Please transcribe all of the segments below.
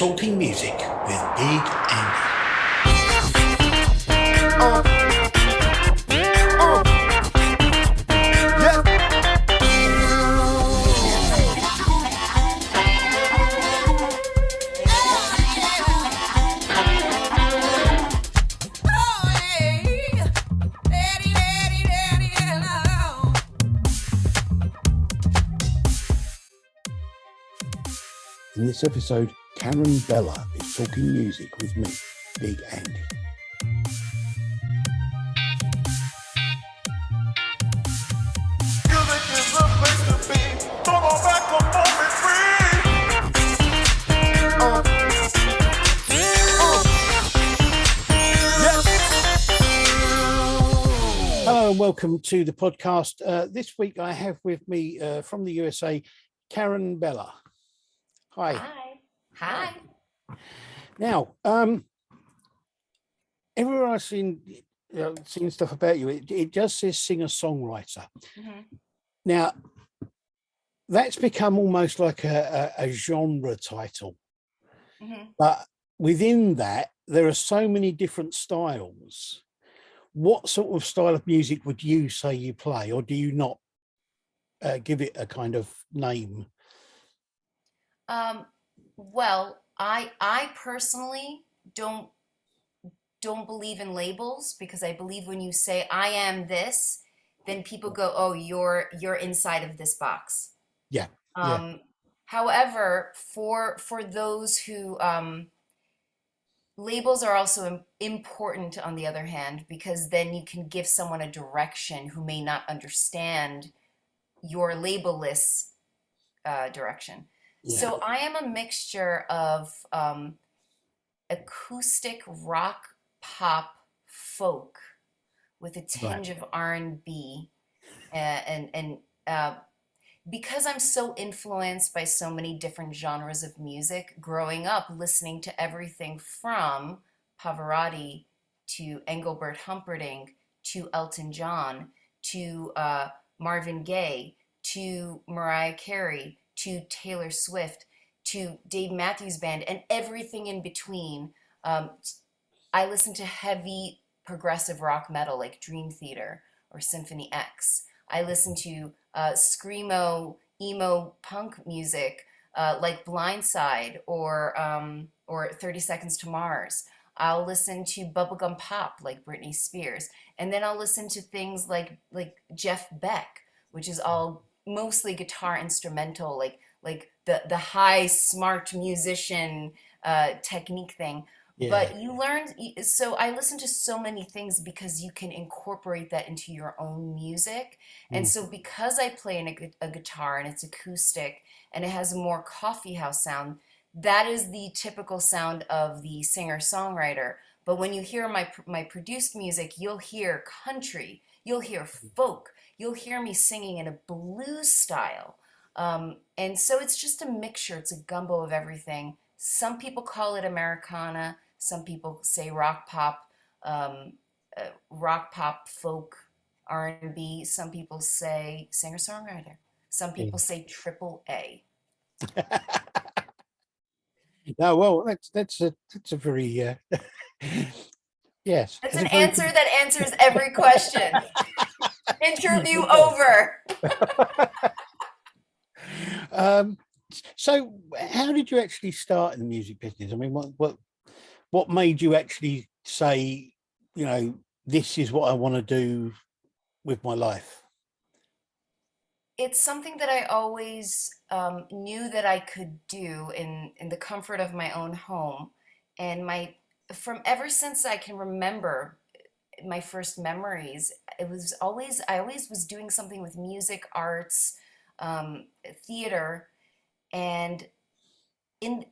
Talking Music with Big Andy. In this episode, Karen Bella is talking music with me, Big Andy. Hello and welcome to the podcast. This week I have with me from the USA, Karen Bella. Hi. Hi. Now, everywhere I've seen stuff about you, it just says singer-songwriter. Mm-hmm. Now, that's become almost like a genre title. Mm-hmm. But within that, there are so many different styles. What sort of style of music would you say you play, or do you not give it a kind of name? Well, I personally don't believe in labels, because I believe when you say I am this, then people go, oh, you're inside of this box. Yeah. However, for those who labels are also important on the other hand, because then you can give someone a direction who may not understand your labelless direction. Yeah. So I am a mixture of acoustic rock, pop, folk with a tinge of R&B, and because I'm so influenced by so many different genres of music, growing up listening to everything from Pavarotti to Engelbert Humperdinck to Elton John to Marvin Gaye to Mariah Carey to Taylor Swift to Dave Matthews Band and everything in between. I listen to heavy progressive rock metal like Dream Theater or Symphony X. I listen to screamo, emo punk music like Blindside or 30 Seconds to Mars. I'll listen to bubblegum pop like Britney Spears. And then I'll listen to things like Jeff Beck, which is all mostly guitar instrumental, like the high smart musician technique thing. Yeah. But you learn, so I listen to so many things because you can incorporate that into your own music. And so because I play a guitar and it's acoustic and it has a more coffee house sound, that is the typical sound of the singer-songwriter. But when you hear my produced music, you'll hear country, you'll hear folk, you'll hear me singing in a blues style. And so it's just a mixture, it's a gumbo of everything. Some people call it Americana, some people say rock pop, folk, R&B. Some people say singer-songwriter. Some people say triple A. No, well, that's a very yes. That's an answer that answers every question. Interview over. So how did you actually start in the music business? I mean, what made you actually say, this is what I want to do with my life? It's something that I always knew that I could do in the comfort of my own home. And from ever since I can remember my first memories, I always was doing something with music, arts, theater. And in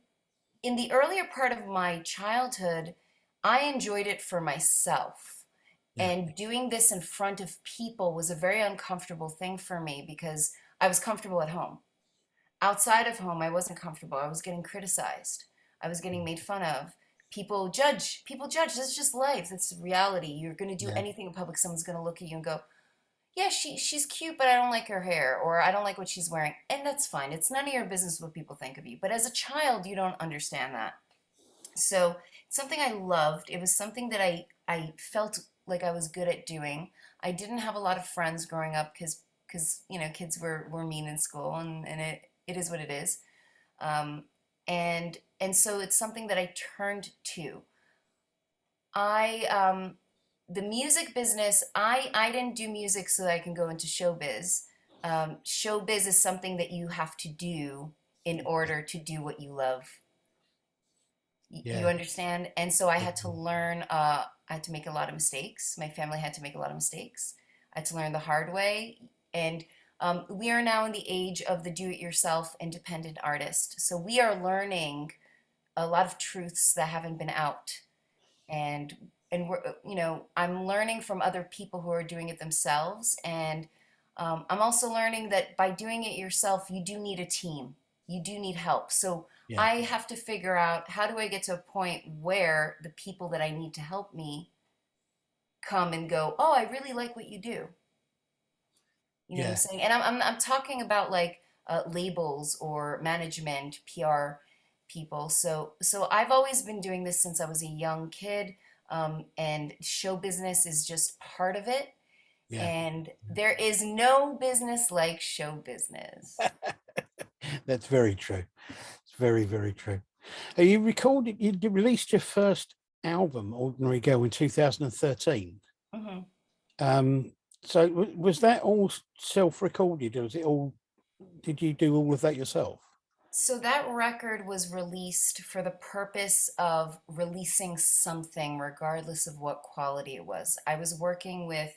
the earlier part of my childhood, I enjoyed it for myself. And doing this in front of people was a very uncomfortable thing for me because I was comfortable at home. Outside of home, I wasn't comfortable. I was getting criticized. I was getting made fun of. People judge. That's just life. That's reality. You're going to do anything in public, someone's going to look at you and go, yeah, she's cute, but I don't like her hair, or I don't like what she's wearing. And that's fine. It's none of your business what people think of you. But as a child, you don't understand that. So it's something I loved. It was something that I felt like I was good at doing. I didn't have a lot of friends growing up because kids were mean in school, and it is what it is. Um, and so it's something that I turned to. I the music business, I didn't do music so that I can go into showbiz. Showbiz is something that you have to do in order to do what you love. You Yeah, understand? And so I yeah, had to learn, I had to make a lot of mistakes. My family had to make a lot of mistakes. I had to learn the hard way. And we are now in the age of the do-it-yourself independent artist. So we are learning a lot of truths that haven't been out. And I'm learning from other people who are doing it themselves. And I'm also learning that by doing it yourself, you do need a team. You do need help. So yeah, I have to figure out, how do I get to a point where the people that I need to help me come and go, oh, I really like what you do. You know what I'm yeah, saying? And I'm talking about like labels or management, PR people. So I've always been doing this since I was a young kid, and show business is just part of it. yeah. And there is no business like show business. That's very true. It's very, very true. You recorded, you released your first album, Ordinary Girl, in 2013. Mhm. Um, so was that all self-recorded, or was it all? Did you do all of that yourself? So that record was released for the purpose of releasing something, regardless of what quality it was. I was working with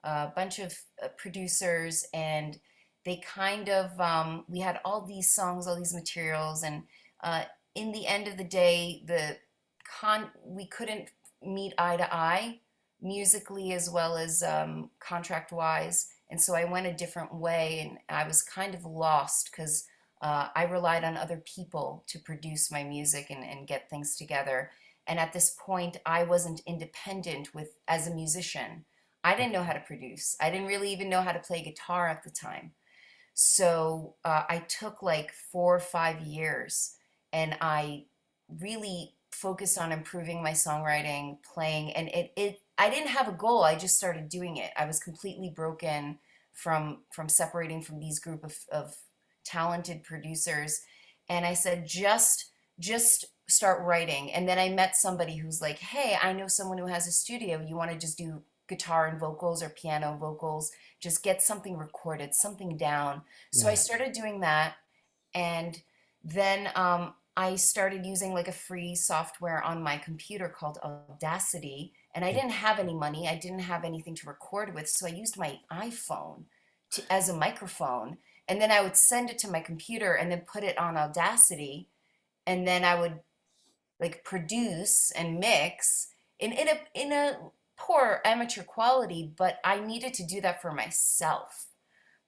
a bunch of producers, and they kind of, we had all these songs, all these materials, and uh, in the end of the day, we couldn't meet eye to eye musically as well as contract wise. And so I went a different way, and I was kind of lost because I relied on other people to produce my music and get things together. And at this point, I wasn't independent with as a musician. I didn't know how to produce. I didn't really even know how to play guitar at the time. So I took like 4 or 5 years, and I really focused on improving my songwriting, playing, and it I didn't have a goal. I just started doing it. I was completely broken from separating from these group of talented producers, and I said just start writing. And then I met somebody who's like, hey, I know someone who has a studio. You want to just do guitar and vocals or piano vocals, just get something recorded, something down. So I Yeah, started doing that, and then I started using like a free software on my computer called Audacity. And I yeah, didn't have any money, I didn't have anything to record with, so I used my iPhone as a microphone. And then I would send it to my computer and then put it on Audacity. And then I would like produce and mix in a poor amateur quality, but I needed to do that for myself.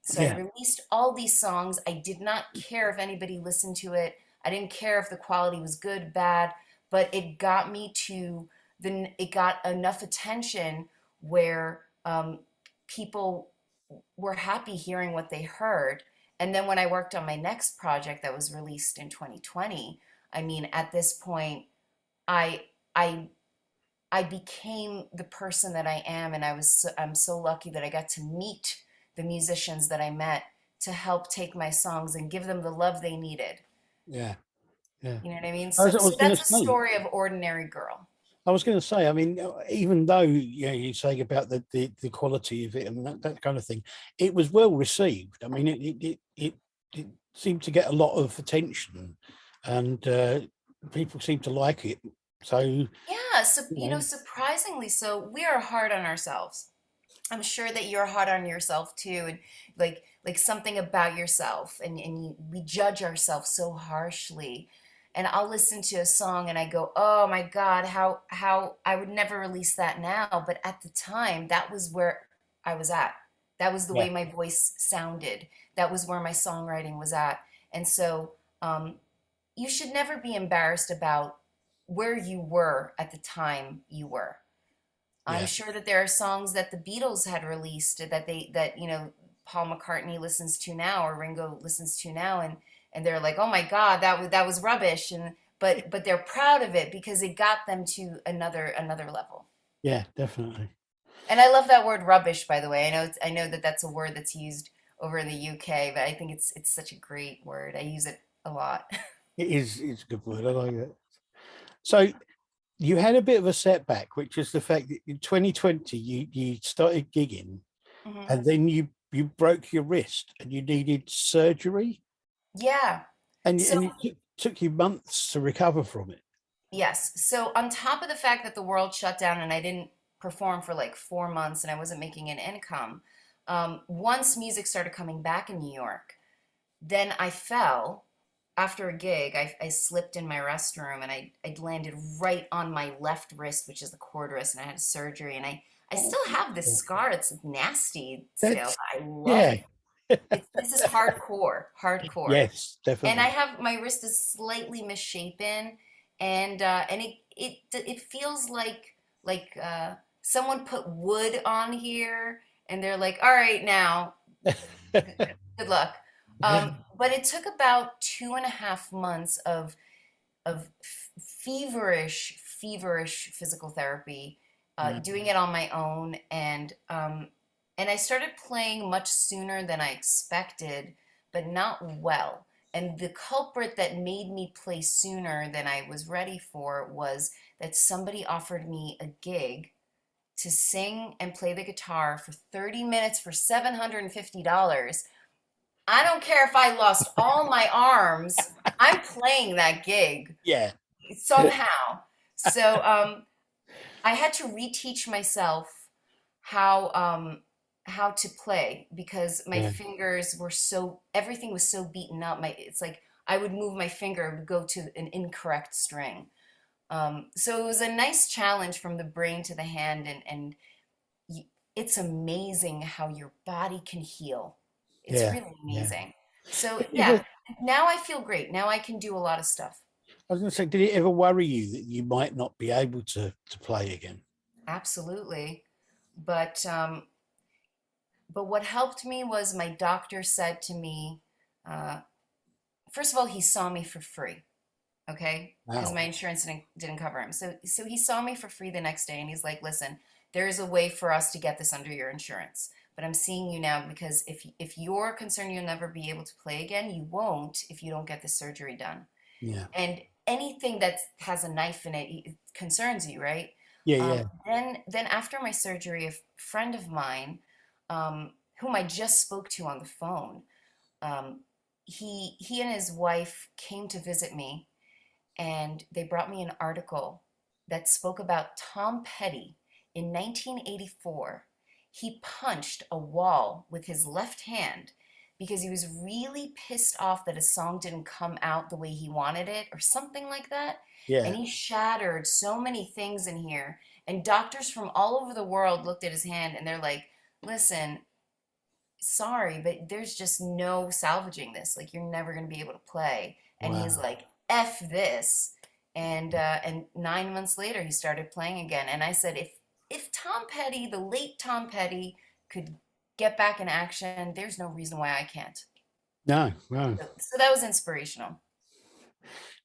So I yeah, released all these songs. I did not care if anybody listened to it. I didn't care if the quality was good, bad, but it got me to it got enough attention where people were happy hearing what they heard. And then when I worked on my next project that was released in 2020, I mean, at this point, I I I became the person that I am, and I'm so lucky that I got to meet the musicians that I met to help take my songs and give them the love they needed. yeah, yeah. You know what I mean? I So was so going that's to a say, story of Ordinary Girl. I was going to say, I mean, even though you say about the quality of it and that kind of thing, it was well received. I mean, it seemed to get a lot of attention, and people seemed to like it. So, Yeah, so you know, surprisingly so, we are hard on ourselves. I'm sure that you're hard on yourself too, and like something about yourself, and we judge ourselves so harshly. And I'll listen to a song and I go, "Oh my God, how I would never release that now." But at the time, that was where I was at. That was the way yeah, my voice sounded. That was where my songwriting was at. And so, you should never be embarrassed about where you were at the time you were. I'm Yeah. sure that there are songs that the Beatles had released that Paul McCartney listens to now or Ringo listens to now, and they're like, oh my God, that was rubbish, and but they're proud of it because it got them to another level. Yeah, definitely. And I love that word rubbish, by the way. I know that that's a word that's used over in the UK, but I think it's such a great word. I use it a lot. It is. It's a good word. I like it. So you had a bit of a setback, which is the fact that in 2020 you started gigging, Hmm. and then you broke your wrist and you needed surgery, Yeah. So and took you months to recover from it. yes. So on top of the fact that the world shut down and I didn't perform for like 4 months and I wasn't making an income, once music started coming back in New York, then I fell after a gig. I slipped in my restroom and I landed right on my left wrist, which is the cord wrist, and I had surgery. And I Oh, still have this scar. It's nasty still. that's I love yeah. it. This is hardcore, hardcore. Yes, And I definitely. have my wrist is slightly misshapen, and it feels like someone put wood on here, and they're like, all right, now good luck. But it took about 2.5 months of feverish physical therapy, Wow. doing it on my own, and I started playing much sooner than I expected, but not well. And the culprit that made me play sooner than I was ready for was that somebody offered me a gig to sing and play the guitar for 30 minutes for $750. I don't care if I lost all my arms, I'm playing that gig Yeah. somehow. So I had to reteach myself how how to play because my Yeah. fingers were so everything was so beaten up. It's like I would move my finger, it would go to an incorrect string. So it was a nice challenge from the brain to the hand, and you, it's amazing how your body can heal. It's Yeah. really Yeah. amazing. So Did it yeah, ever, now I feel great. Now I can do a lot of stuff. I was going to say, did it ever worry you that you might not be able to play again? Absolutely. But but what helped me was my doctor said to me, uh, first of all, he saw me for free, okay? Because Wow. my insurance didn't cover him. So he saw me for free the next day, and he's like, "Listen, there is a way for us to get this under your insurance. But I'm seeing you now because if you're concerned you'll never be able to play again, you won't if you don't get the surgery done. Yeah. And anything that has a knife in it, it concerns you, right?" Yeah. Yeah. Then after my surgery, a friend of mine, whom I just spoke to on the phone, um, he and his wife came to visit me, and they brought me an article that spoke about Tom Petty in 1984. He punched a wall with his left hand because he was really pissed off that his song didn't come out the way he wanted it, or something like that. And Yeah. he shattered so many things in here. And doctors from all over the world looked at his hand and they're like, listen, sorry, but there's just no salvaging this. Like, you're never going to be able to play. And he's Wow. like, F this. And 9 months later, he started playing again. And I said, if Tom Petty, the late Tom Petty, could get back in action, there's no reason why I can't. No. No. So that was inspirational.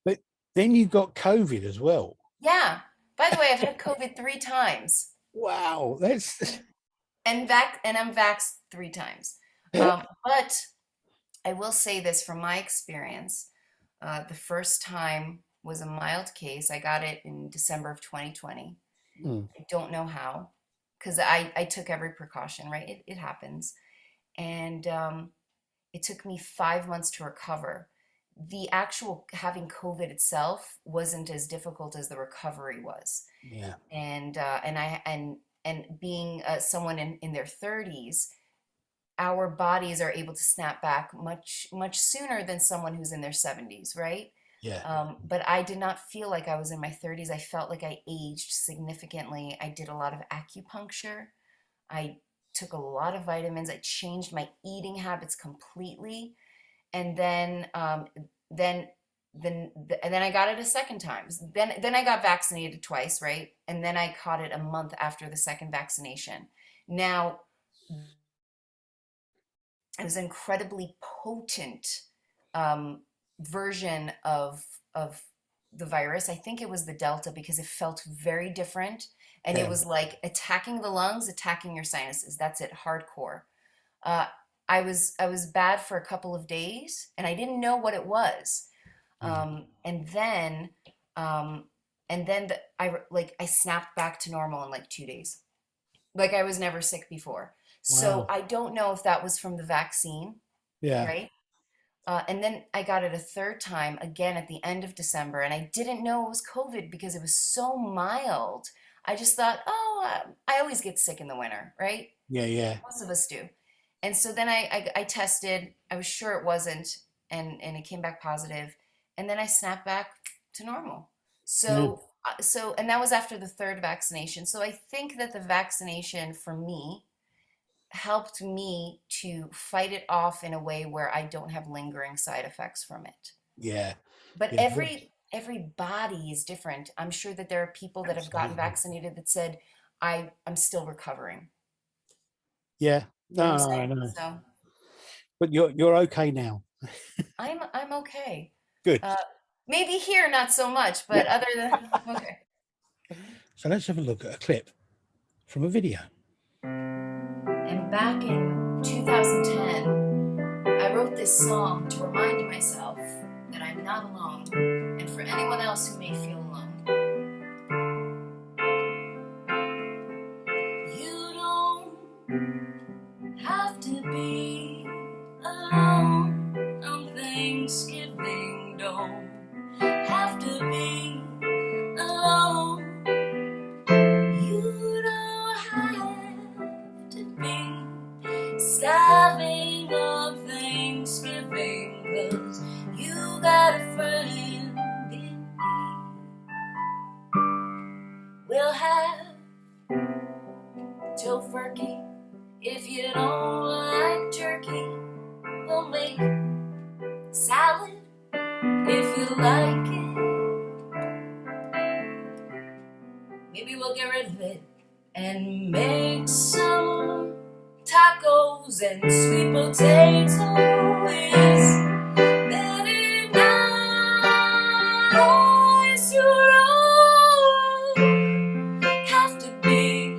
But then you got COVID as well. Yeah. By the way, I've had COVID 3 times, Wow. That's and I'm vaxxed 3 times. But I will say this from my experience. The first time was a mild case. I got it in December of 2020. Mm, I don't know how, because I took every precaution, right? It happens. And it took me 5 months to recover. The actual having COVID itself wasn't as difficult as the recovery was. yeah. And being someone in their 30s, our bodies are able to snap back much sooner than someone who's in their 70s, right? Yeah. But I did not feel like I was in my 30s. I felt like I aged significantly. I did a lot of acupuncture. I took a lot of vitamins. I changed my eating habits completely. And then and then I got it a second time. Then I got vaccinated twice, right? And then I caught it a month after the second vaccination. Now, it was an incredibly potent um, version of the virus. I think it was the Delta because it felt very different, and it Yeah. was like attacking the lungs, attacking your sinuses. That's it, hardcore. Uh, I was bad for a couple of days, and I didn't know what it was. Yeah. And then um, I snapped back to normal in like 2 days. Like I was never sick before. So Wow. I don't know if that was from the vaccine, Yeah. right? And then I got it a third time again at the end of December, and I didn't know it was COVID because it was so mild. I just thought, oh, I always get sick in the winter, right? Yeah. Yeah. Most of us do. And so then I tested. I was sure it wasn't, and it came back positive. And then I snapped back to normal. Yeah. And that was after the third vaccination. So I think that the vaccination for me helped me to fight it off in a way where I don't have lingering side effects from it. Yeah. But Yeah. every body is different. I'm sure that there are people that have gotten Absolutely. vaccinated that said, I'm still recovering. Yeah. You know No, what I'm no, saying? no. So But you're okay now. I'm okay. Good. Uh, Maybe here not so much, but other than okay. So let's have a look at a clip from a video. And back in 2010, I wrote this song to remind myself that I'm not alone, and for anyone else who may feel alone. You don't have to be alone on Thanksgiving. Don't have to be alone. You don't have to be starving on Thanksgiving, 'cause you got a friend in me. We'll have tofurkey if you don't like turkey. We'll make salad if you like it. Maybe we'll get rid of it and make some tacos and sweet potatoes. Better nice, you don't have to be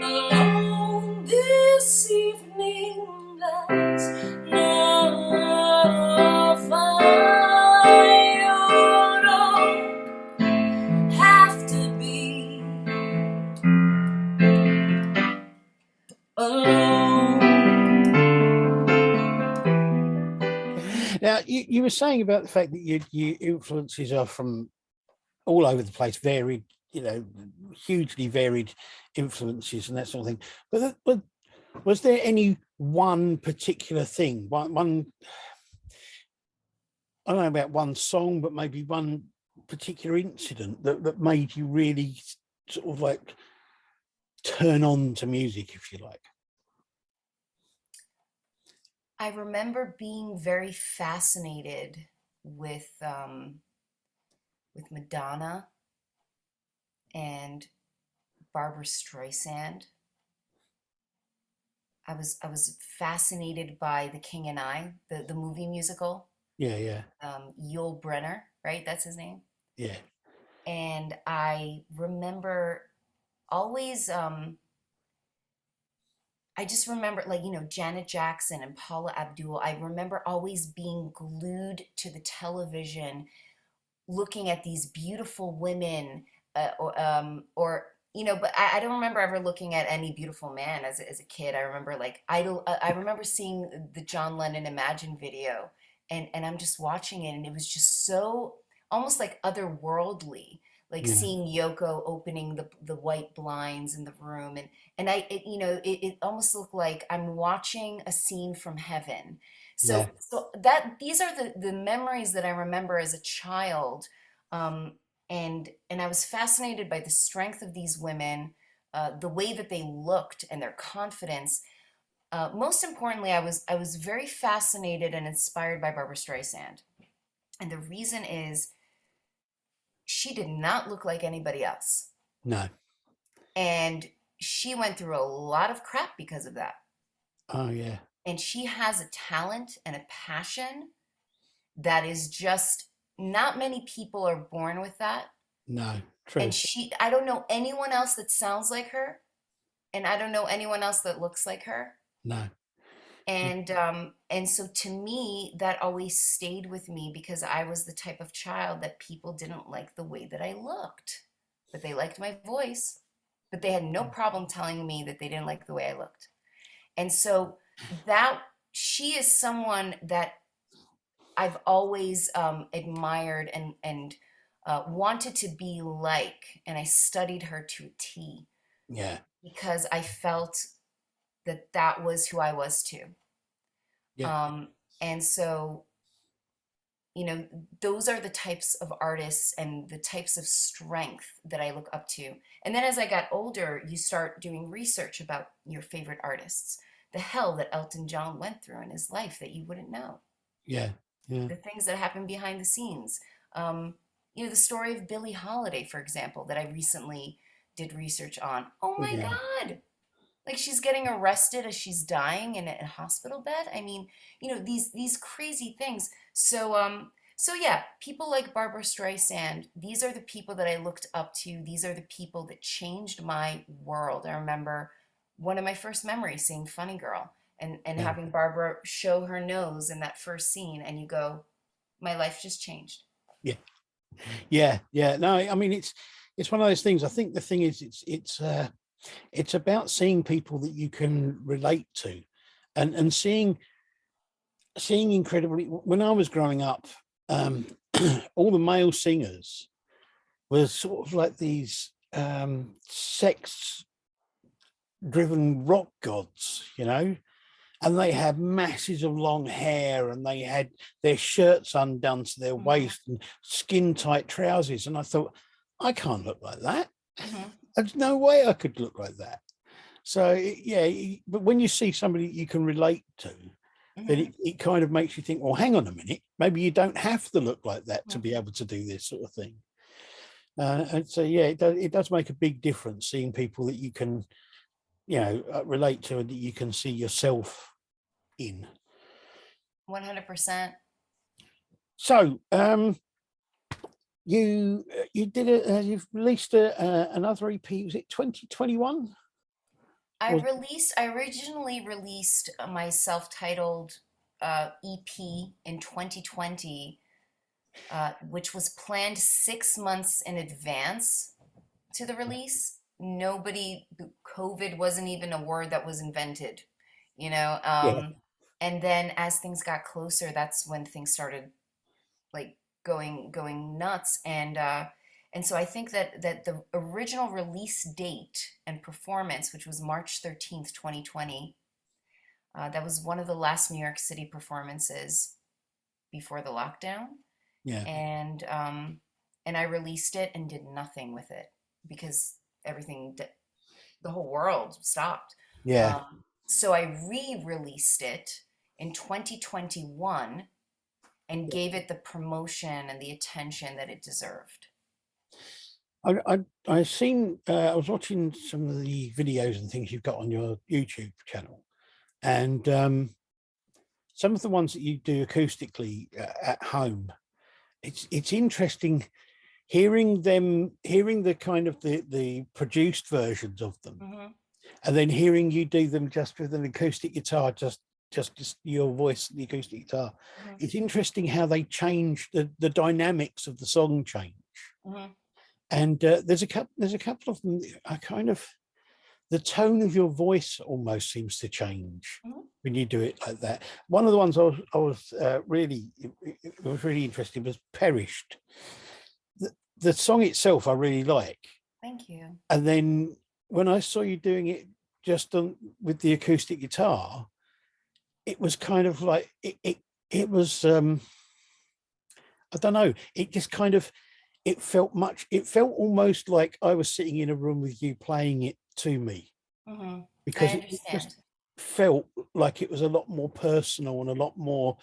alone this evening. That's no fun. You don't have to be alone. Now you were saying about the fact that your influences are from all over the place, varied, hugely varied influences and that sort of thing. But was there any one particular thing, one I don't know about one song, but maybe one particular incident that made you really sort of like turn on to music, if you like? I remember being very fascinated with Madonna and Barbara Streisand. I was fascinated by The King and I, the movie musical. Yeah, yeah, Yul Brynner, right? That's his name. yeah, And I remember always, I just remember, like, Janet Jackson and Paula Abdul. I remember always being glued to the television, looking at these beautiful women, but I don't remember ever looking at any beautiful man as a kid. I remember like I remember seeing the John Lennon Imagine video, and I'm just watching it, and it was just so almost like otherworldly, like yeah, seeing Yoko opening the white blinds in the room, and it almost looked like I'm watching a scene from heaven. yeah, So that these are the memories that I remember as a child, um, and I was fascinated by the strength of these women, the way that they looked and their confidence. Most importantly, I was very fascinated and inspired by Barbara Streisand. And the reason is she did not look like anybody else. No. And she went through a lot of crap because of that. Oh yeah. And she has a talent and a passion that is just, not many people are born with that. No. And True. I don't know anyone else that sounds like her, and I don't know anyone else that looks like her. No. And so to me, that always stayed with me because I was the type of child that people didn't like the way that I looked, but they liked my voice, but they had no problem telling me that they didn't like the way I looked. And so that she is someone that I've always admired and wanted to be like, and I studied her to a T Yeah. because I felt that that was who I was too. Yeah. Um, and so, you know, those are the types of artists and the types of strength that I look up to. And then as I got older, you start doing research about your favorite artists, the hell that Elton John went through in his life that you wouldn't know, Yeah. Yeah. the things that happen behind the scenes. Um, you know, the story of Billie Holiday, for example, that I recently did research on. Oh my Yeah. God. Like she's getting arrested as she's dying in a hospital bed. I mean, you know, these crazy things. So yeah, people like Barbara Streisand, these are the people that I looked up to. These are the people that changed my world. I remember one of my first memories seeing Funny Girl and Yeah. having Barbara show her nose in that first scene, and you go, my life just changed. Yeah. Yeah. Yeah. No, I mean it's one of those things. I think the thing is it's about seeing people that you can relate to, and seeing incredibly. When I was growing up, um, all the male singers were sort of like these sex driven rock gods, you know, and they had masses of long hair and they had their shirts undone to their Hmm. waist and skin tight trousers. And I thought, I can't look like that. Hmm. There's no way I could look like that. So yeah, but when you see somebody you can relate to, then Hmm. it kind of makes you think, well, hang on a minute, maybe you don't have to look like that to Hmm. be able to do this sort of thing. And so yeah, it does make a big difference seeing people that you can, relate to and that you can see yourself in. 100%. So you've released another EP. Was it 2021? Or I originally released my self-titled EP in 2020, which was planned 6 months in advance to the release. COVID wasn't even a word that was invented, you know. yeah, And then as things got closer, that's when things started like going nuts. And so I think that the original release date and performance, which was March 13th, 2020, that was one of the last New York City performances before the lockdown. yeah, And I released it and did nothing with it because the whole world stopped. yeah. So I re-released it in 2021 and gave it the promotion and the attention that it deserved. I seen. I was watching some of the videos and things you've got on your YouTube channel, and some of the ones that you do acoustically at home. It's interesting hearing the kind of the produced versions of them, Hmm. and then hearing you do them just with an acoustic guitar, just your voice, the acoustic guitar. Hmm. It's interesting how they change the dynamics of the song change. Hmm. And there's a couple of them. I kind of the tone of your voice almost seems to change Hmm. when you do it like that. One of the ones I was really it was really interesting was Perished. The song itself I really like, Thank you. and then when I saw you doing it just with the acoustic guitar, it was kind of like it was I don't know, it just kind of it felt almost like I was sitting in a room with you playing it to me, Hmm. I because it just understand. felt like it was a lot more personal and a lot more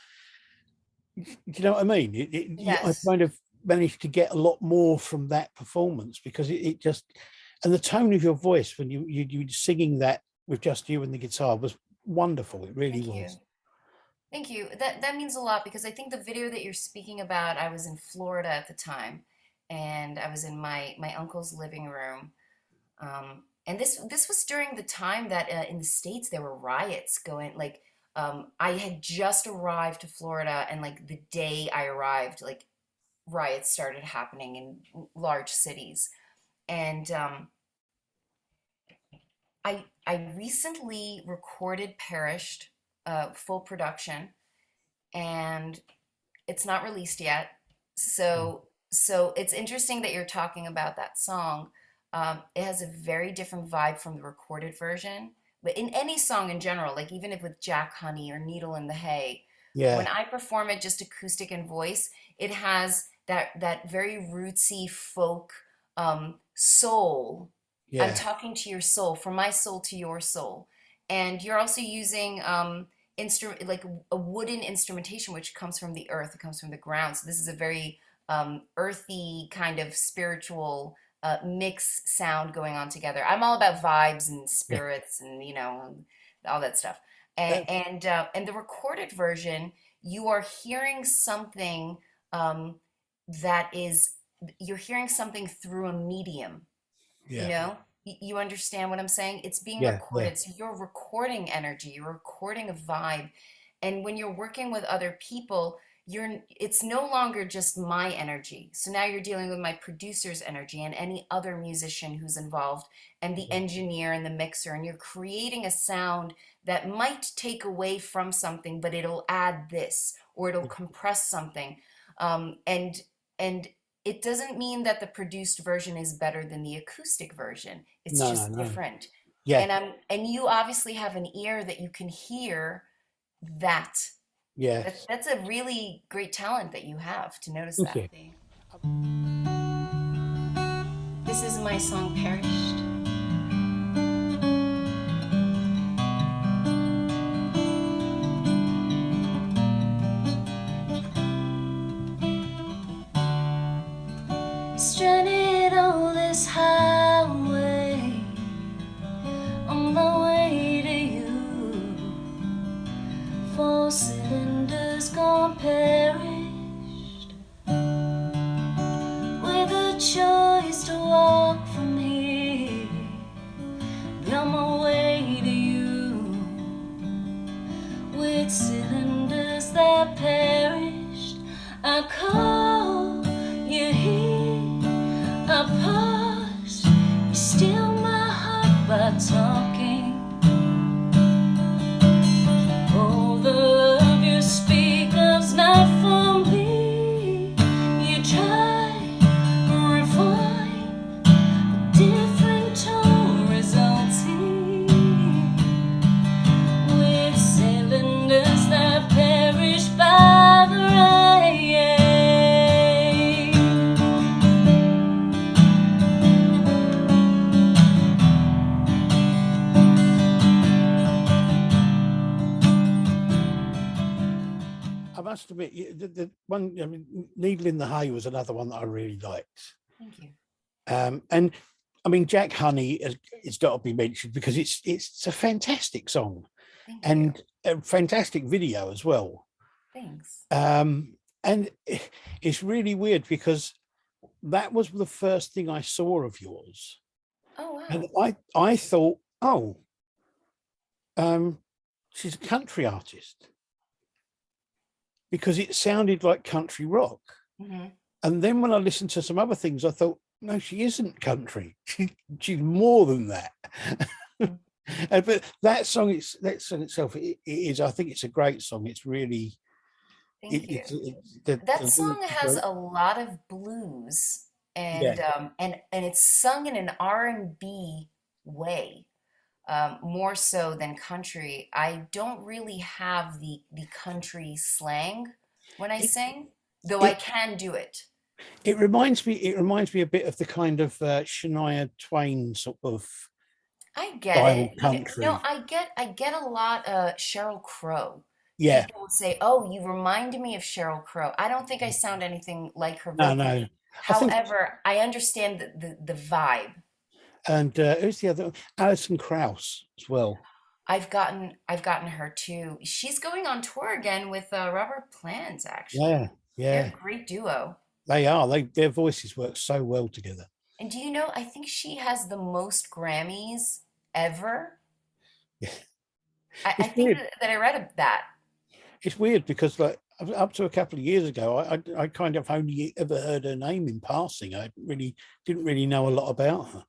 Do you know what I mean? I Yes. kind of managed to get a lot more from that performance because it just, and the tone of your voice when you were singing that with just you and the guitar was wonderful. It really Thank you. was. Thank you. That means a lot because I think the video that you're speaking about, I was in Florida at the time, and I was in my uncle's living room. And this was during the time that in the States there were riots going. Like I had just arrived to Florida, and like the day I arrived, like riots started happening in large cities. And I recently recorded Perished, full production, and it's not released yet. So it's interesting that you're talking about that song. It has a very different vibe from the recorded version. But in any song in general, like even if with Jack Honey or Needle in the Hay, when Yeah, I perform it just acoustic and voice, it has that very rootsy folk soul. I'm yeah, talking to your soul, from my soul to your soul. And you're also using instrument, like a wooden instrumentation, which comes from the earth, it comes from the ground. So this is a very earthy kind of spiritual mix sound going on together. I'm all about vibes and yeah. spirits and all that stuff. And That, and the recorded version, you are hearing something um, that is you're hearing something through a medium. You yeah, know, you understand what I'm saying? It's being yeah, yeah, recorded. So you're recording energy, you're recording a vibe. And when you're working with other people, it's no longer just my energy. So now you're dealing with my producer's energy and any other musician who's involved and the yeah, engineer and the mixer. And you're creating a sound that might take away from something, but it'll add this or it'll yeah. compress something. And it doesn't mean that the produced version is better than the acoustic version. It's No, no, just no. different. Yeah, And you obviously have an ear that you can hear that. yeah. That's a really great talent that you have to notice Thank that. you. This is my song Perished. Stranded on this highway, on my way to you. Four cylinders gone perished, with a choice to walk from here, be on my way to you. With cylinders that perished, I call you here, I pause, you steal my heart by talking. Oh, the love you speak of's not for me. You try to refine a different tone resulting with cylinders that perish by the rain. I must admit, the one, I mean, Needle in the Hay was another one that I really liked. Thank you. And I mean, Jack Honey it's got to be mentioned because it's a fantastic song Thank you. and a fantastic video as well. Thanks. And it's really weird because that was the first thing I saw of yours, Oh, and wow. I thought, oh, she's a country artist because it sounded like country rock. Hmm. And then when I listened to some other things, I thought, no, she isn't country. She's more than that. But that song itself, it is. I think it's a great song. It's really, Thank you. it's That the song lyrics are has great. a lot of blues Yeah, and it's sung in an R&B way, more so than country. I don't really have the country slang when I it, sing, though I it can do it. it reminds me a bit of the kind of Shania Twain sort of I get style it. country. I get a lot Cheryl Crow. Yeah. people would say, "Oh, you remind me of Sheryl Crow." I don't think I sound anything like her No, no. vocally. I think, However, I understand the vibe. and who's the other? Alison Krauss as well. I've gotten her too. She's going on tour again with Robert Plant, actually. Yeah, They're yeah. a great duo. They are. Their voices work so well together. And do you know, I think she has the most Grammys ever. Yeah. I It's think weird. that I read that. It's weird because like up to a couple of years ago, I kind of only ever heard her name in passing. I didn't really know a lot about her.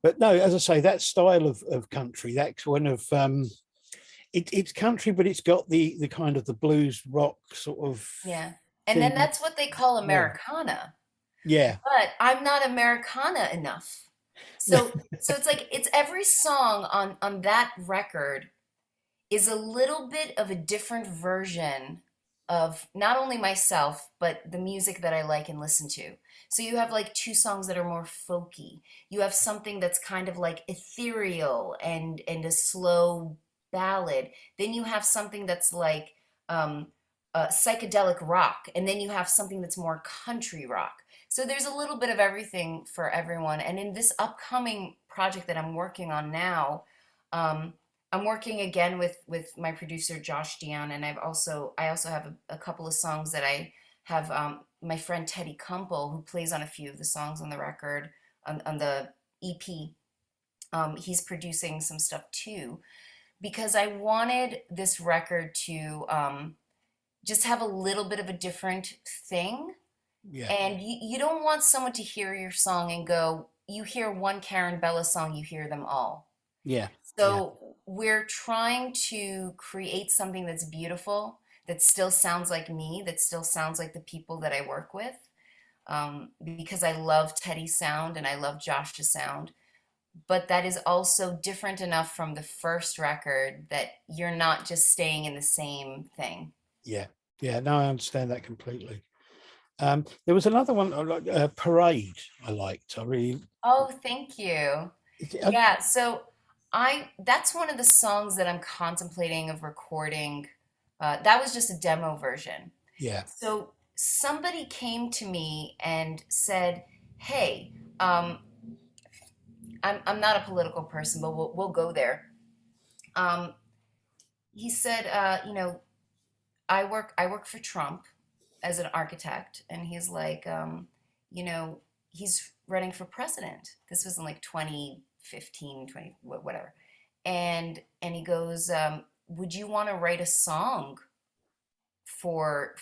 But no, as I say, that style of country, that kind of it's country, but it's got the kind of the blues rock sort of Yeah. And then thing. that's what they call Yeah, Americana. yeah, But I'm not Americana enough. So it's like it's every song on that record is a little bit of a different version of not only myself, but the music that I like and listen to. So you have like two songs that are more folky. You have something that's kind of like ethereal and a slow ballad. Then you have something that's like um, psychedelic rock, and then you have something that's more country rock. So there's a little bit of everything for everyone. And in this upcoming project that I'm working on now, um, I'm working again with my producer Josh Dion, and I also have a couple of songs that I have my friend Teddy Kumpel, who plays on a few of the songs on the record on the EP. He's producing some stuff too because I wanted this record to just have a little bit of a different thing. yeah, And you don't want someone to hear your song and go, you hear one Karen Bella song, you hear them all. yeah, yeah, So we're trying to create something that's beautiful, that still sounds like me, that still sounds like the people that I work with, because I love Teddy's sound and I love Josh's sound. But that is also different enough from the first record that you're not just staying in the same thing. yeah, yeah. No, I understand that completely. There was another one, like Parade. I liked. I really. Oh, thank you. I, Yeah, so I that's one of the songs that I'm contemplating of recording. That was just a demo version. yeah, So somebody came to me and said, "Hey, um, I'm not a political person, but we'll go there." Um, he said, I work for Trump as an architect, and he's like, he's running for president. This was in like 2015, 20 whatever, and he goes, would you want to write a song for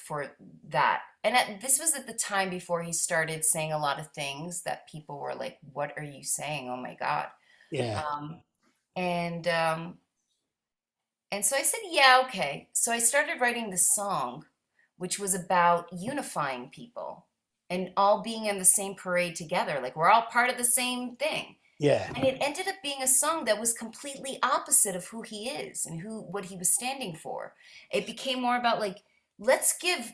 that? And this was at the time before he started saying a lot of things that people were like, "What are you saying? Oh my God!" yeah, Um, and um, and so I said, "Yeah, okay." So I started writing this song, which was about unifying people and all being in the same parade together, like we're all part of the same thing. yeah, And it ended up being a song that was completely opposite of who he is and who what he was standing for. It became more about like, let's give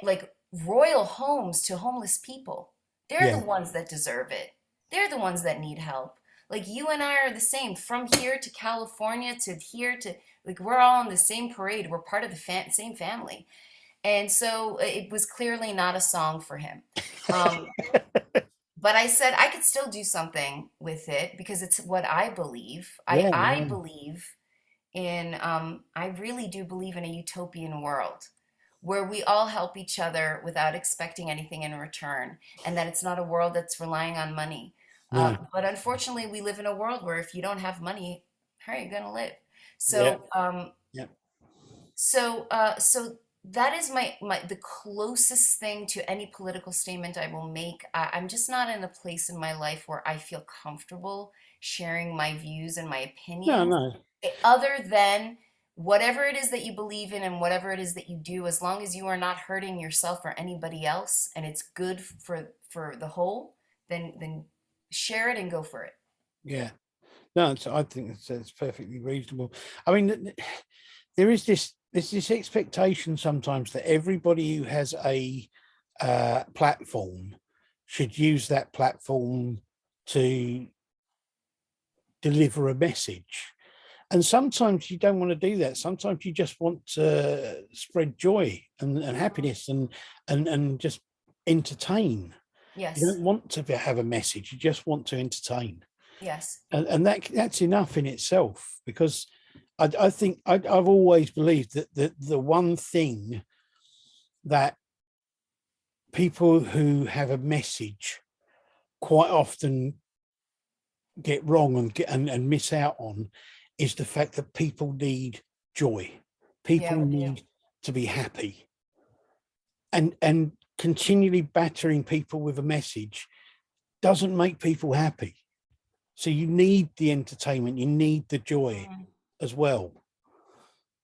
like royal homes to homeless people. They're yeah, the ones that deserve it. They're the ones that need help. Like you and I are the same, from here to California to here to like we're all on the same parade. We're part of the same family. And so it was clearly not a song for him. Um, but I said I could still do something with it because it's what I believe. I yeah, I yeah, believe in I really do believe in a utopian world where we all help each other without expecting anything in return, and that it's not a world that's relying on money. no, But unfortunately, we live in a world where if you don't have money, how are you going to live? yeah, So yeah. so that is my the closest thing to any political statement I will make. I'm just not in a place in my life where I feel comfortable sharing my views and my No, opinions, no, other than whatever it is that you believe in and whatever it is that you do, as long as you are not hurting yourself or anybody else, and it's good for the whole, then share it and go for it. yeah. No, I think it's perfectly reasonable. I mean, there is there's this expectation sometimes that everybody who has a platform should use that platform to deliver a message. And sometimes you don't want to do that. Sometimes you just want to spread joy and happiness and just entertain. You Yes. don't want to have a message. You just want to entertain, Yes. and that's enough in itself. Because I think I've always believed that the one thing that people who have a message quite often get wrong and miss out on is the fact that people need joy. Yeah, People we do. need to be happy, and continually battering people with a message doesn't make people happy. So you need the entertainment, you need the joy Mm. as well.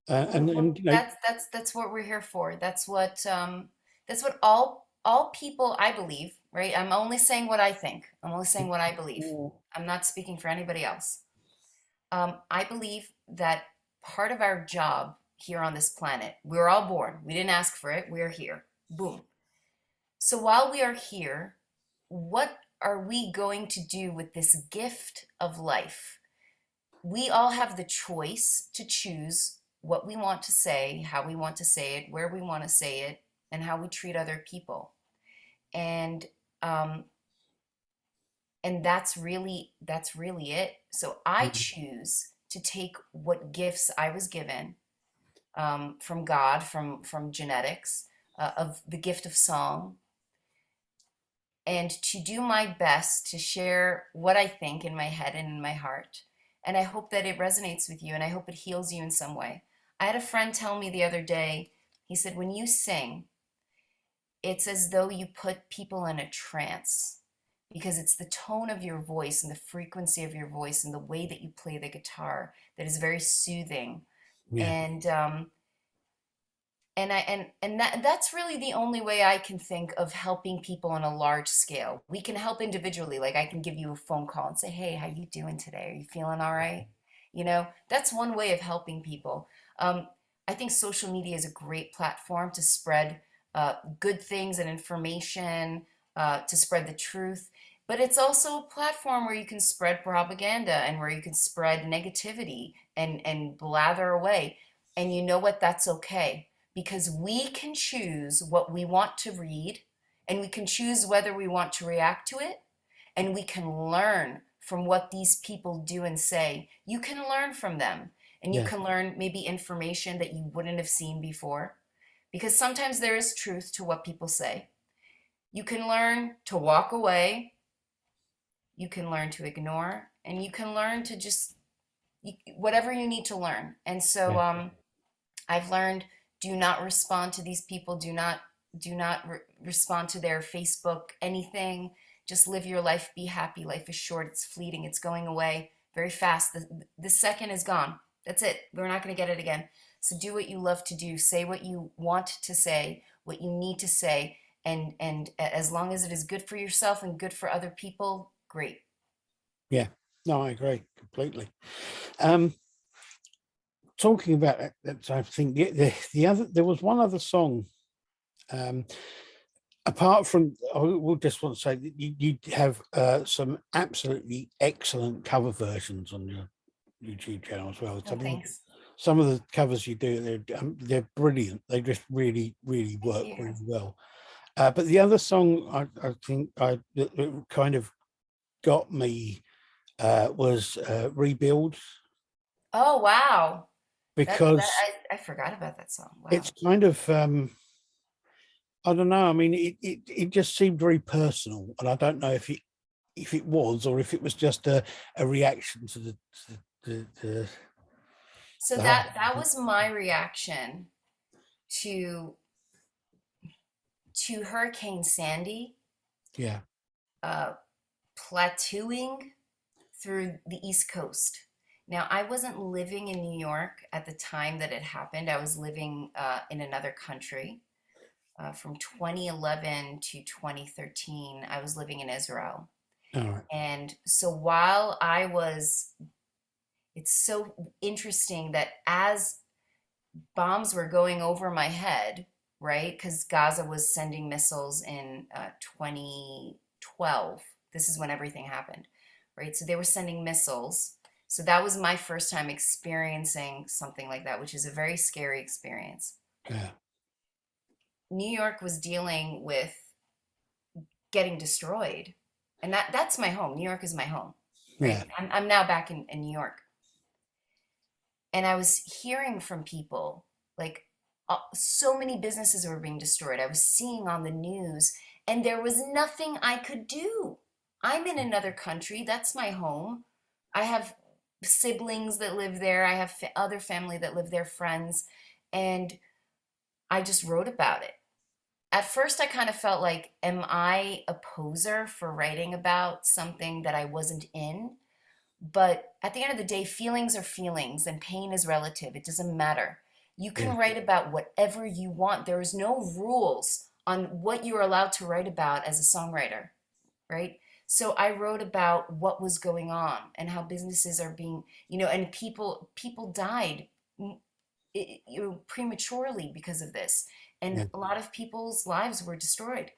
Well, And you know, that's what we're here for. That's what all people, I believe, right? I'm only saying what I think. I'm only saying what I believe. I'm not speaking for anybody else. I believe that part of our job here on this planet, we're all born. We didn't ask for it. We're here. Boom. So while we are here, what are we going to do with this gift of life? We all have the choice to choose what we want to say, how we want to say it, where we want to say it, and how we treat other people. And um, and that's really it. So I choose to take what gifts I was given from God, from genetics, of the gift of song, and to do my best to share what I think in my head and in my heart. And I hope that it resonates with you and I hope it heals you in some way. I had a friend tell me the other day, he said, when you sing, it's as though you put people in a trance because it's the tone of your voice and the frequency of your voice and the way that you play the guitar that is very soothing. yeah, And that's really the only way I can think of helping people on a large scale. We can help individually, like I can give you a phone call and say, "Hey, how you doing today? Are you feeling all right?" That's one way of helping people. I think social media is a great platform to spread good things and information, to spread the truth. But it's also a platform where you can spread propaganda and where you can spread negativity and blather away. And you know what? That's okay because we can choose what we want to read and we can choose whether we want to react to it and we can learn from what these people do and say. You can learn from them and you yeah, can learn maybe information that you wouldn't have seen before because sometimes there is truth to what people say. You can learn to walk away, you can learn to ignore, and you can learn to just whatever you need to learn. And so yeah, I've learned do not respond to these people. Do not respond to their Facebook anything. Just live your life. Be happy. Life is short. It's fleeting. It's going away very fast. The second is gone. That's it. We're not going to get it again. So do what you love to do. Say what you want to say, what you need to say, and as long as it is good for yourself and good for other people, great. yeah. No, I agree completely. Um, Talking about that type of thing, the other there was one other song. Um, Apart from, I will just want to say that you have some absolutely excellent cover versions on your YouTube channel as well. Oh, thanks. Some of the covers you do, they're brilliant. They just really, really Thank work you. really well. But the other song I think that kind of got me was "Rebuild" Oh, wow. That because I forgot about that song. Wow. it's kind of I don't know. I mean, it just seemed very personal, and I don't know if it was or if it was just a reaction to the So the whole. that was my reaction to Hurricane Sandy Yeah. uh, plateauing through the East Coast. Now, I wasn't living in New York at the time that it happened. I was living in another country. From 2011 to 2013, I was living in Israel. All right. And so while I was, it's so interesting that as bombs were going over my head, right? Because Gaza was sending missiles in 2012. This is when everything happened, right? So they were sending missiles. So that was my first time experiencing something like that, which is a very scary experience. Yeah. New York was dealing with getting destroyed. And that's my home. New York is my home, Yeah. right? I'm now back in New York. And I was hearing from people like so many businesses were being destroyed. I was seeing on the news, and there was nothing I could do. I'm in another country. That's my home. I have siblings that live there. I have other family that live there, friends. And I just wrote about it. At first, I kind of felt like, am I a poser for writing about something that I wasn't in? But at the end of the day, feelings are feelings and pain is relative. It doesn't matter. You Yeah. can write about whatever you want. There is no rules on what you're allowed to write about as a songwriter, right? So I wrote about what was going on and how businesses are being, and people died, prematurely because of this, and Yeah. a lot of people's lives were destroyed.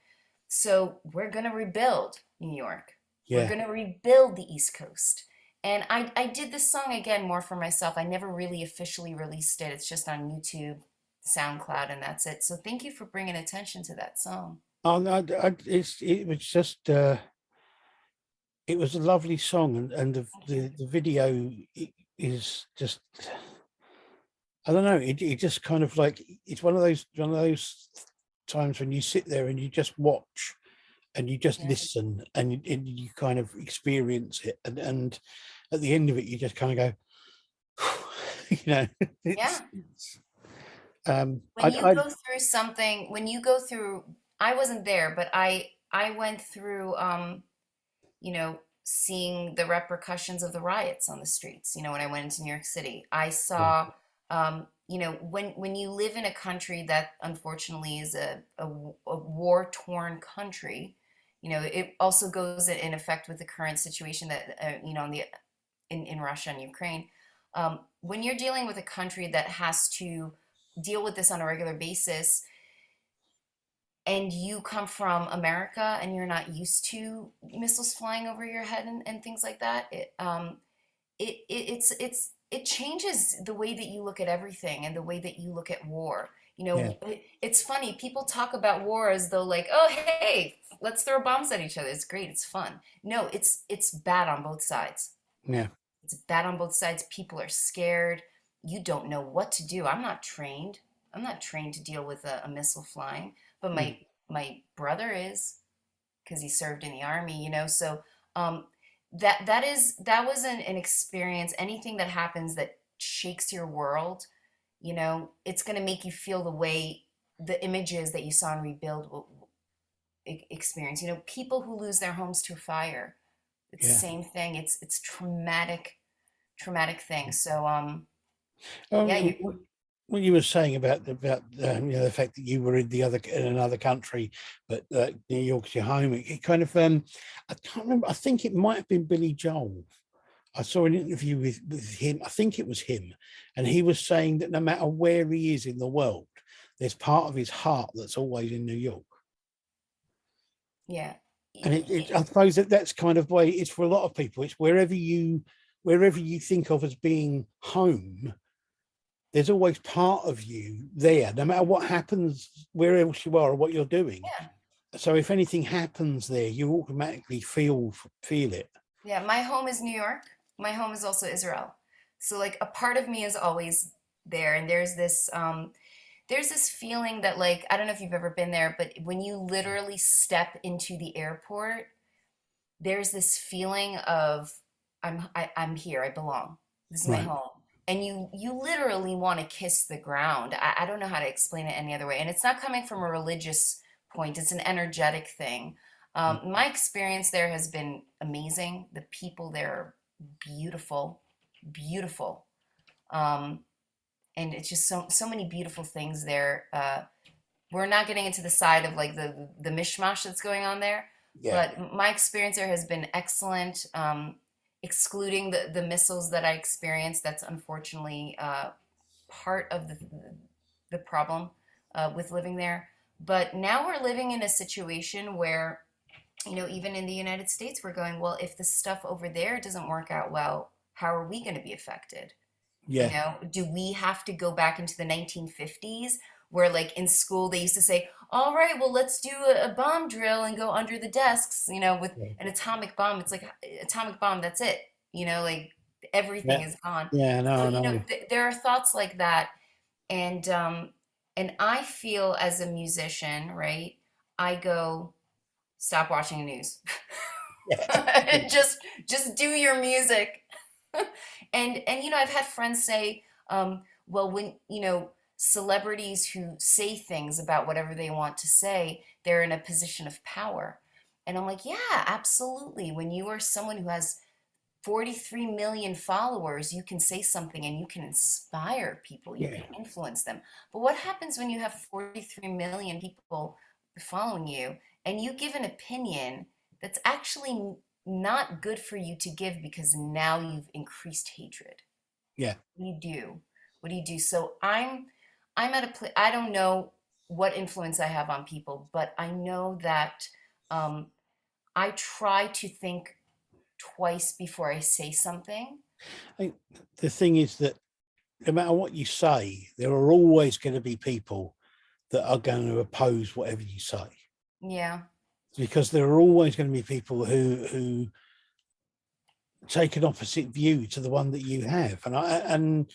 So we're going to rebuild New York. We're Yeah. going to rebuild the East Coast. And I did this song again more for myself. I never really officially released it. It's just on YouTube, SoundCloud, and that's it. So thank you for bringing attention to that song. Oh no, it was just it was a lovely song, and Thank you. the video is just, I don't know, it just kind of like, it's one of those times when you sit there and you just watch and you just Yeah. listen and you kind of experience it, and at the end of it you just kind of go, you know, Yeah. it's When you go through something, when you go through, I wasn't there, but I went through seeing the repercussions of the riots on the streets, when I went into New York City. I yeah, saw, when you live in a country that unfortunately is a war-torn country, it also goes in effect with the current situation that, in Russia and Ukraine. When you're dealing with a country that has to deal with this on a regular basis, and you come from America and you're not used to missiles flying over your head and things like that, it changes the way that you look at everything and the way that you look at war. yeah, It's funny. People talk about war as though like, oh hey, let's throw bombs at each other. It's great. It's fun. No, it's bad on both sides. yeah, It's bad on both sides. People are scared. You don't know what to do. I'm not trained. I'm not trained to deal with a missile flying, but mm, my brother is because he served in the army, So um, that was an experience. Anything that happens that shakes your world, it's going to make you feel the way the images that you saw in Rebuild will experience. People who lose their homes to fire. It's the yeah. same thing. It's traumatic thing. So yeah, Oh, you what you were saying about the fact that you were in another country, but New York's your home. It kind of I can't remember. I think it might have been Billy Joel. I saw an interview with him. I think it was him, and he was saying that no matter where he is in the world, there's part of his heart that's always in New York. yeah. And I suppose that's kind of way it's for a lot of people. It's wherever you think of as being home, there's always part of you there, no matter what happens, where else you are or what you're doing. Yeah. So if anything happens there, you automatically feel it. Yeah, my home is New York. My home is also Israel. So like a part of me is always there, and there's this feeling that, like, I don't know if you've ever been there, but when you literally step into the airport, there's this feeling of I'm here, I belong. This is my Right. home. And you literally want to kiss the ground. I don't know how to explain it any other way. And it's not coming from a religious point, it's an energetic thing. My experience there has been amazing. The people there are beautiful, beautiful. Um, and it's just so many beautiful things there. We're not getting into the side of like the mishmash that's going on there, Yeah. but my experience there has been excellent. Excluding the missiles that I experienced, that's unfortunately part of the problem with living there. But now we're living in a situation where, even in the United States, we're going, well, if the stuff over there doesn't work out well, how are we going to be affected? You Yeah. know, do we have to go back into the 1950s where, like, in school they used to say, all right, well, let's do a bomb drill and go under the desks, you know, with Yeah. an atomic bomb. It's like atomic bomb, that's it. You know, like everything Yeah. is gone. Yeah. So, No, you know, no. there are thoughts like that. And I feel as a musician, right? I go, stop watching the news. Yeah. And just do your music. And you know, I've had friends say, well, when you know celebrities who say things about whatever they want to say, they're in a position of power. And I'm like, yeah, absolutely. When you are someone who has 43 million followers, you can say something and you can inspire people, you Yeah. can influence them. But what happens when you have 43 million people following you and you give an opinion that's actually not good for you to give because now you've increased hatred? Yeah. What do you do? What do you do? So I'm at a place, I don't know what influence I have on people, but I know that um, I try to think twice before I say something. I, the thing is that no matter what you say, there are always going to be people that are going to oppose whatever you say, Yeah, because there are always going to be people who take an opposite view to the one that you have, and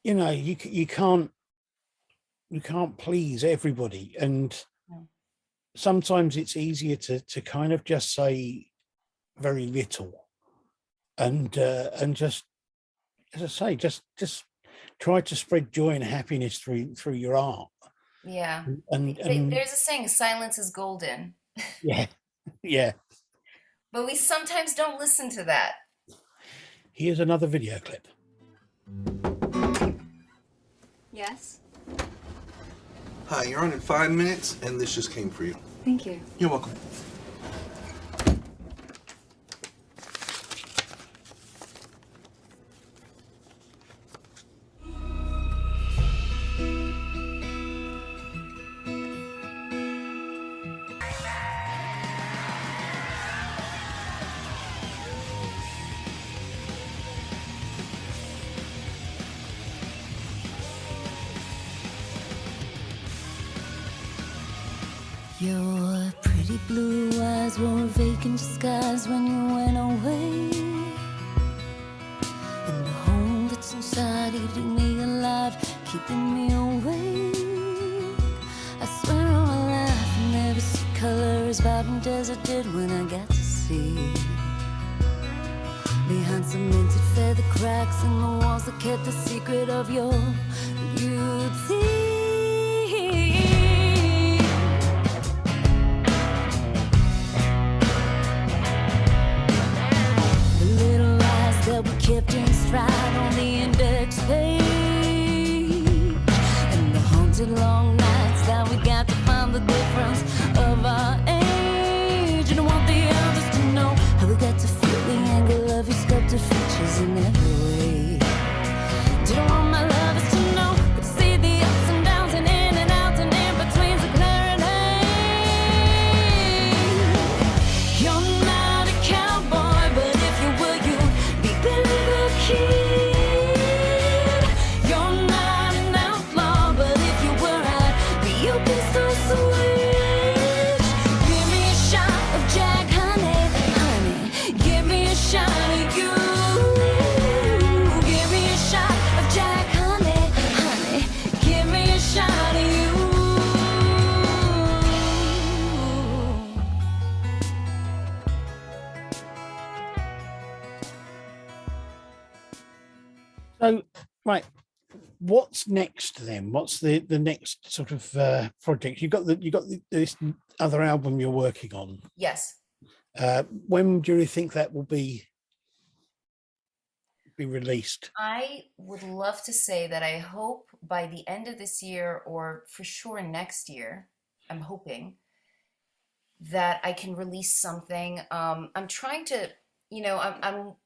you know you can't please everybody, and yeah, sometimes it's easier to kind of just say very little and just, as I say, just try to spread joy and happiness through your art. yeah. And There's a saying, silence is golden, yeah. Yeah. but we sometimes don't listen to that. Here's another video clip. Yes? Hi, you're on in 5 minutes, and this just came for you. Thank you. You're welcome. Your pretty blue eyes were a vacant disguise when you went away. And the home that's inside eating me alive, keeping me awake. I swear all my life I never see color as vibrant as I did when I got to see. Behind cemented feather cracks in the walls that kept the secret of your beauty. That we kept in stride on the index page, and the haunted long nights that we got to find the difference of our age. And I want the others to know how we got to feel the angle of your sculpted features in every way. Did I want my lovers to know, could see the ups and downs and in and out and in between the clarity. You're not a cowboy, but if you were, you'd be a little kid. You're not an outlaw, but if you were, I'd be your pistol switch. Give me a shot of Jack, honey, honey. Give me a shot of you. Give me a shot of Jack, honey, honey. Give me a shot of you. So, right, what's next then? What's the next sort of project? This other album you're working on. Yes. When do you think that will be released? I would love to say that I hope by the end of this year or for sure next year, I'm hoping that I can release something. I'm trying to, you know,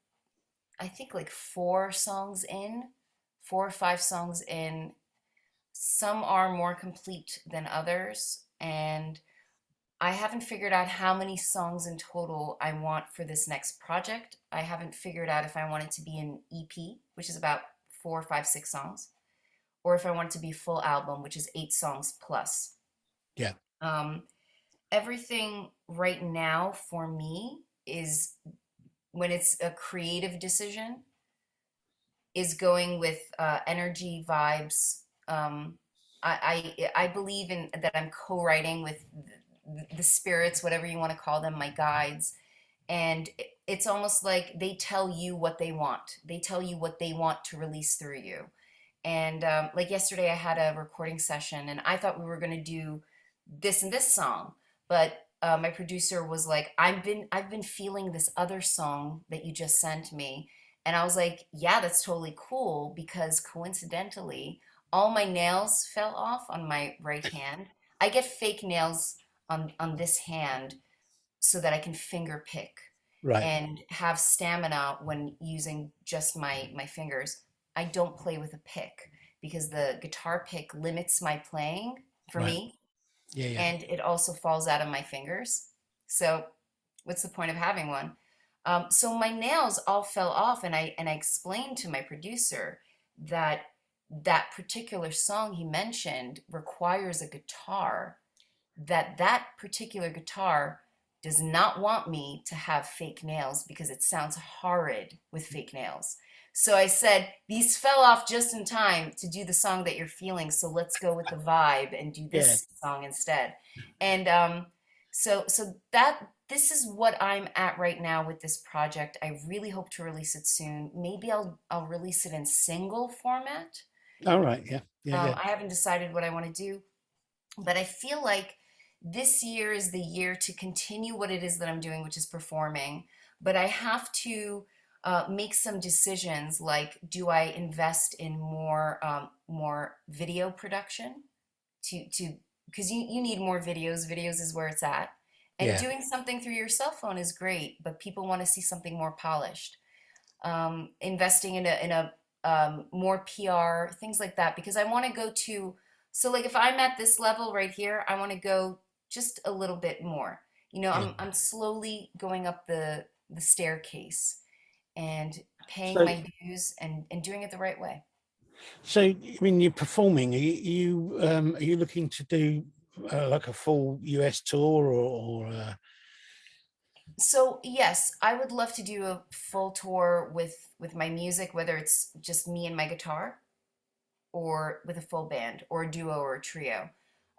I think like 4 songs in, 4 or 5 songs in. Some are more complete than others, and I haven't figured out how many songs in total I want for this next project. I haven't figured out if I want it to be an EP, which is about 4, 5, 6 songs, or if I want it to be a full album, which is 8 songs plus. Yeah. Um, Everything right now for me is, when it's a creative decision, is going with energy, vibes. I believe in that I'm co-writing with the spirits, whatever you want to call them, my guides, and it's almost like they tell you what they want. They tell you what they want to release through you. And like yesterday, I had a recording session, and I thought we were going to do this and this song, but my producer was like, I've been feeling this other song that you just sent me, and I was like, yeah, that's totally cool, because coincidentally, all my nails fell off on my right hand. I get fake nails on this hand so that I can finger pick Right. and have stamina when using just my fingers. I don't play with a pick because the guitar pick limits my playing for Right. me, Yeah. Yeah. and it also falls out of my fingers. So what's the point of having one? So my nails all fell off, and I explained to my producer that that particular song he mentioned requires a guitar, that particular guitar does not want me to have fake nails because it sounds horrid with fake nails. So I said, these fell off just in time to do the song that you're feeling. So let's go with the vibe and do Yeah. this song instead. And so that this is what I'm at right now with this project. I really hope to release it soon. Maybe I'll release it in single format. All right. Yeah. Yeah. Yeah. I haven't decided what I want to do, but I feel like this year is the year to continue what it is that I'm doing, which is performing. But I have to make some decisions, like, do I invest in more video production to because you need more videos. Videos is where it's at. And Yeah. doing something through your cell phone is great, but people want to see something more polished. Investing in a more PR, things like that, because I want to go to. So like if I'm at this level right here, I want to go just a little bit more. You know, Yeah. I'm slowly going up the staircase and paying So, my dues and doing it the right way. so I mean, you're performing. Are you looking to do like a full US tour or So yes, I would love to do a full tour with my music, whether it's just me and my guitar, or with a full band, or a duo, or a trio.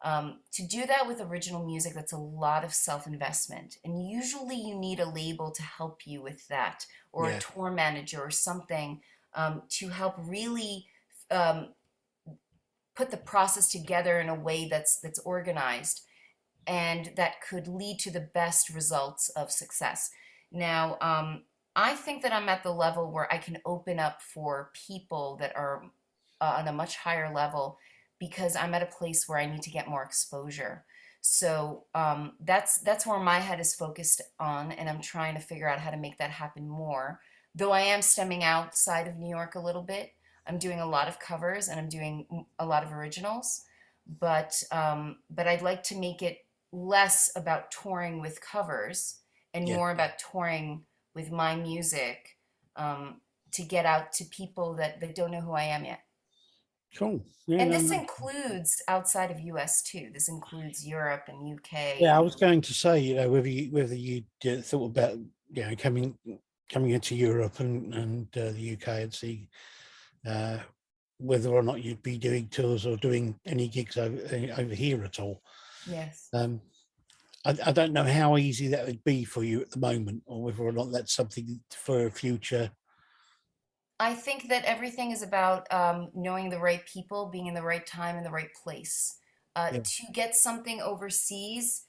To do that with original music, that's a lot of self-investment. And usually you need a label to help you with that, or a yeah, tour manager or something, to help really um, put the process together in a way that's organized and that could lead to the best results of success. Now, I think that I'm at the level where I can open up for people that are on a much higher level, because I'm at a place where I need to get more exposure. So that's where my head is focused on, and I'm trying to figure out how to make that happen more. Though I am stemming outside of New York a little bit. I'm doing a lot of covers and I'm doing a lot of originals, but I'd like to make it less about touring with covers and yeah. more about touring with my music, to get out to people that don't know who I am yet. Cool. Yeah, And no, this no. includes outside of US too. This includes Europe and UK Yeah, I and was going to say, whether you thought about coming into Europe and the UK and see uh, whether or not you'd be doing tours or doing any gigs over here at all. yes. Um, I don't know how easy that would be for you at the moment, or whether or not that's something for a future. I think that everything is about knowing the right people, being in the right time, in the right place. Yeah, To get something overseas,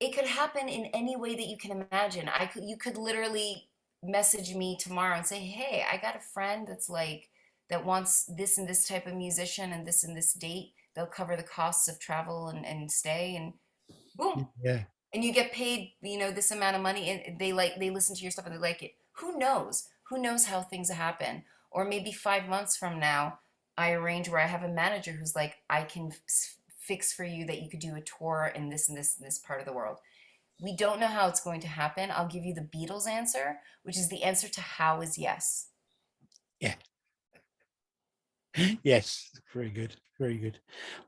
it could happen in any way that you can imagine. You could literally message me tomorrow and say, "Hey, I got a friend that's like that wants this and this type of musician and this date. They'll cover the costs of travel and stay, and boom, yeah, and you get paid, this amount of money, and they listen to your stuff and they like it. Who knows how things happen? Or maybe 5 months from now, I arrange where I have a manager who's like, I can fix for you that you could do a tour in this and this and this part of the world. We don't know how it's going to happen. I'll give you the Beatles answer, which is the answer to how is yes. Yeah. Yes, very good, very good.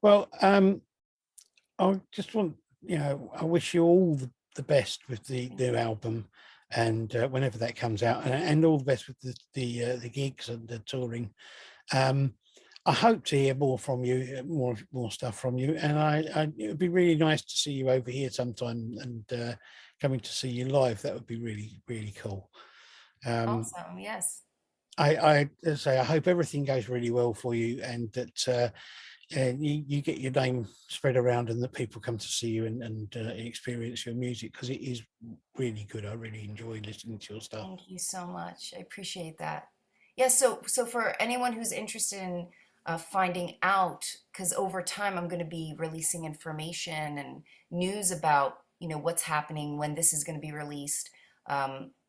Well, I just want, I wish you all the best with the new album, and whenever that comes out, and all the best with the gigs and the touring. I hope to hear more from you, more stuff from you, and it would be really nice to see you over here sometime, and coming to see you live. That would be really, really cool. Awesome. Yes. As I say, I hope everything goes really well for you, and that you get your name spread around, and that people come to see you and experience your music, because it is really good. I really enjoy listening to your stuff. Thank you so much. I appreciate that. Yeah, so for anyone who's interested in finding out, because over time I'm going to be releasing information and news about, what's happening, when this is going to be released,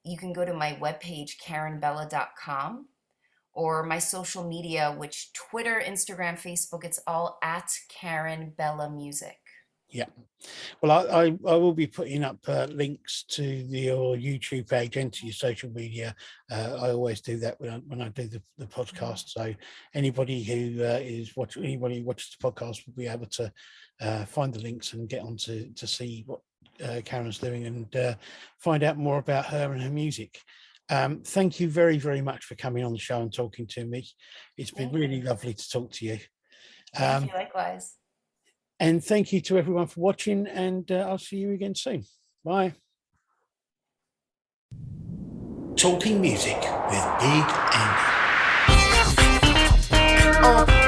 you can go to my webpage, karenbella.com, or my social media, which Twitter, Instagram, Facebook, it's all at Karen Bella Music. Yeah. Well, I will be putting up links to your YouTube page and to your social media. I always do that when I do the podcast. So anybody who anybody who watches the podcast will be able to find the links and get on to see what Karen's doing, and find out more about her and her music. Thank you very, very much for coming on the show and talking to me. It's been really lovely to talk to you. Thank you, likewise. And thank you to everyone for watching, and I'll see you again soon. Bye. Talking Music with Big Andy.